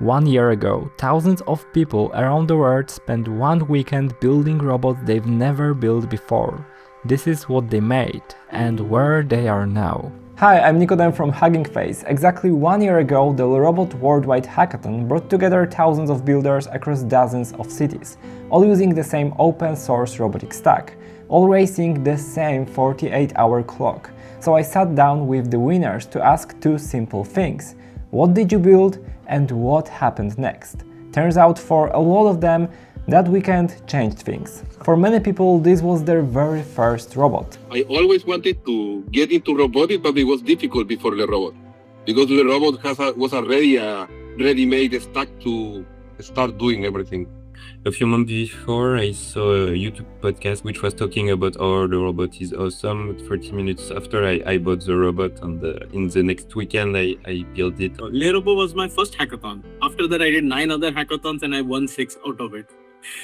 1 year ago, thousands of people around the world spent one weekend building robots they've never built before. This is what they made and where they are now. Hi, I'm Nikodem from Hugging Face. Exactly 1 year ago, the LeRobot Worldwide Hackathon brought together thousands of builders across dozens of cities, all using the same open source robotic stack, all racing the same 48-hour clock. So I sat down with the winners to ask two simple things. What did you build and what happened next? Turns out for a lot of them, that weekend changed things. For many people, this was their very first robot. I always wanted to get into robotics, but it was difficult before LeRobot, because LeRobot was already a ready-made stack to start doing everything. A few months before, I saw a YouTube podcast which was talking about how the robot is awesome. 30 minutes after, I bought the robot, and in the next weekend, I built it. LeRobot was my first hackathon. After that, I did 9 other hackathons and I won 6 out of it.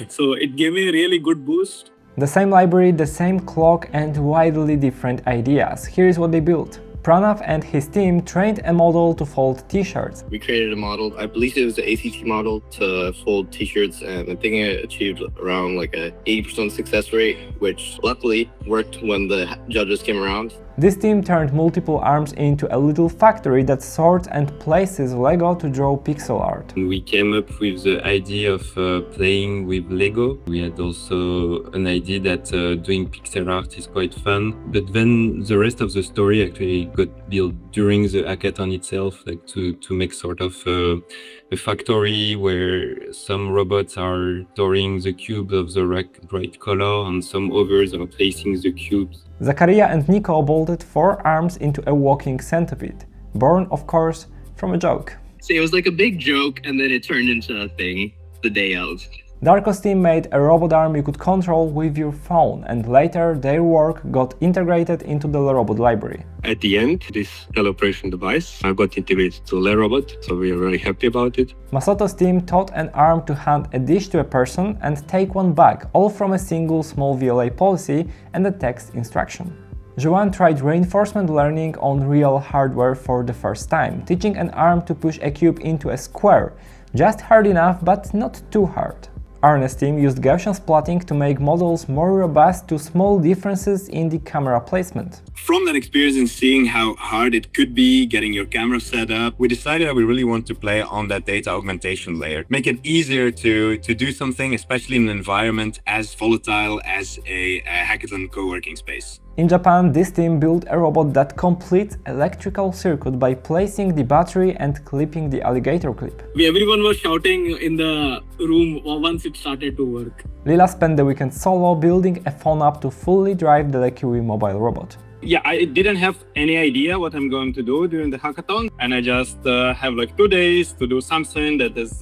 So it gave me a really good boost. The same library, the same clock, and widely different ideas. Here's what they built. Pranav and his team trained a model to fold t-shirts. We created a model, I believe it was the ACT model, to fold t-shirts, and I think it achieved around like a 80% success rate, which luckily worked when the judges came around. This team turned multiple arms into a little factory that sorts and places Lego to draw pixel art. We came up with the idea of playing with Lego. We had also an idea that doing pixel art is quite fun, but then the rest of the story actually got built during the hackathon itself, like to make sort of a factory where some robots are storing the cubes of the right color and some others are placing the cubes. Zakaria and Nico bolted 4 arms into a walking centipede, born, of course, from a joke. So it was like a big joke, and then it turned into a thing the day of. Darko's team made a robot arm you could control with your phone, and later their work got integrated into the LeRobot library. At the end, this teleoperation device got integrated to LeRobot, so we are very happy about it. Masoto's team taught an arm to hand a dish to a person and take one back, all from a single small VLA policy and a text instruction. Joanne tried reinforcement learning on real hardware for the first time, teaching an arm to push a cube into a square, just hard enough but not too hard. Arne's team used Gaussian splatting to make models more robust to small differences in the camera placement. From that experience and seeing how hard it could be getting your camera set up, we decided that we really want to play on that data augmentation layer. Make it easier to do something, especially in an environment as volatile as a hackathon co-working space. In Japan, this team built a robot that completes electrical circuit by placing the battery and clipping the alligator clip. Everyone was shouting in the room once it started to work. Lila spent the weekend solo building a phone app to fully drive the Lekiwi mobile robot. Yeah, I didn't have any idea what I'm going to do during the hackathon, and I just have like 2 days to do something that is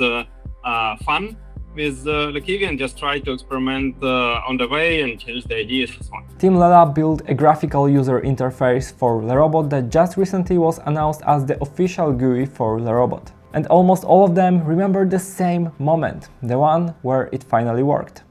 fun with Lekiwi and just try to experiment on the way and change the ideas and so on. Team Lela built a graphical user interface for LeRobot that just recently was announced as the official GUI for LeRobot. And almost all of them remember the same moment, the one where it finally worked.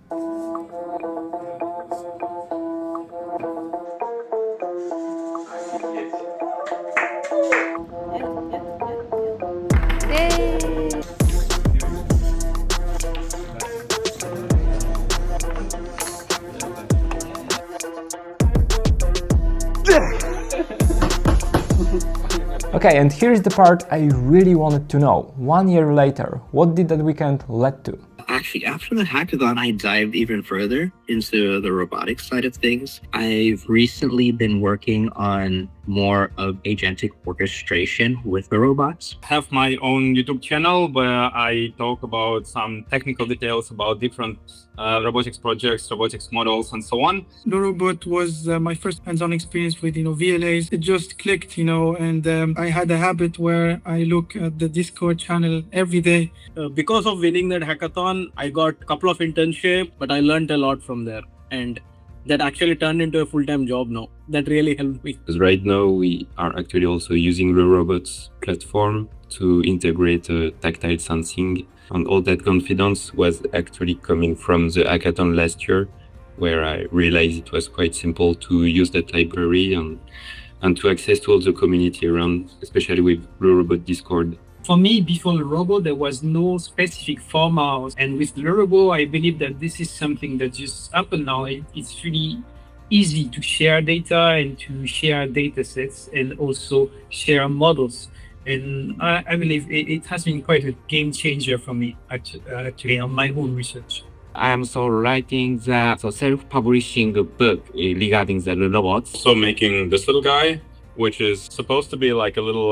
Okay, and here's the part I really wanted to know. 1 year later, what did that weekend lead to? Actually, after the hackathon, I dived even further into the robotics side of things. I've recently been working on more of agentic orchestration with the robots. I have my own YouTube channel where I talk about some technical details about different robotics projects, robotics models, and so on. LeRobot was my first hands-on experience with VLAs. It just clicked, and I had a habit where I look at the Discord channel every day. Because of winning that hackathon, I got a couple of internships, but I learned a lot from there. And that actually turned into a full-time job now. That really helped me. Because right now we are actually also using the LeRobot's platform to integrate tactile sensing, and all that confidence was actually coming from the hackathon last year, where I realized it was quite simple to use that library and to access to all the community around, especially with LeRobot Discord. For me, before LeRobot, there was no specific format. And with LeRobot, I believe that this is something that just happened now. It's really easy to share data and to share data sets and also share models. And I believe it has been quite a game changer for me, actually, on my own research. I am so writing the self-publishing book regarding the robots. So making this little guy, which is supposed to be like a little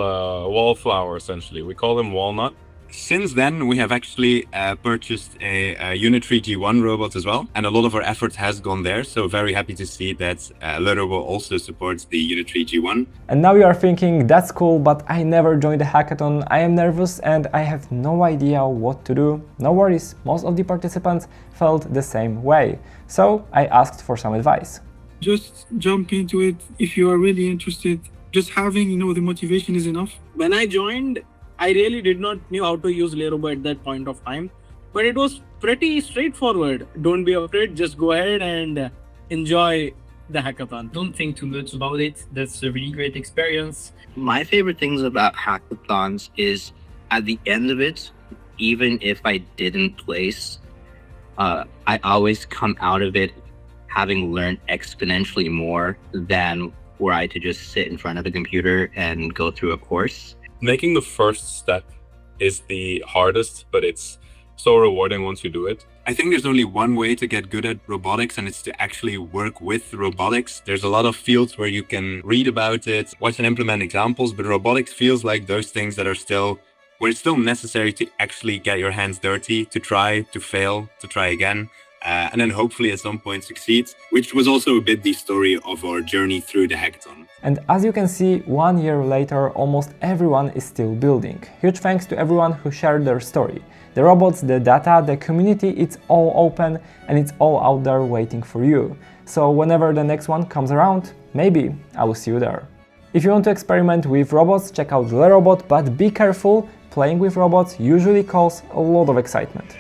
wallflower, essentially. We call him Walnut. Since then, we have actually purchased a Unitree G1 robot as well, and a lot of our effort has gone there. So very happy to see that LeRobot also supports the Unitree G1. And now you are thinking, that's cool, but I never joined the hackathon, I am nervous and I have no idea what to do. No worries, most of the participants felt the same way. So I asked for some advice. Just jump into it if you are really interested. Just having, the motivation is enough. When I joined, I really did not know how to use LeRobot at that point of time, but it was pretty straightforward. Don't be afraid, just go ahead and enjoy the hackathon. Don't think too much about it. That's a really great experience. My favorite things about hackathons is at the end of it, even if I didn't place, I always come out of it having learned exponentially more than were I to just sit in front of a computer and go through a course. Making the first step is the hardest, but it's so rewarding once you do it. I think there's only one way to get good at robotics, and it's to actually work with robotics. There's a lot of fields where you can read about it, watch and implement examples, but robotics feels like those things that are where it's still necessary to actually get your hands dirty, to try, to fail, to try again. And then hopefully at some point succeed, which was also a bit the story of our journey through the hackathon. And as you can see, 1 year later, almost everyone is still building. Huge thanks to everyone who shared their story. The robots, the data, the community, it's all open and it's all out there waiting for you. So whenever the next one comes around, maybe I will see you there. If you want to experiment with robots, check out LeRobot, but be careful, playing with robots usually causes a lot of excitement.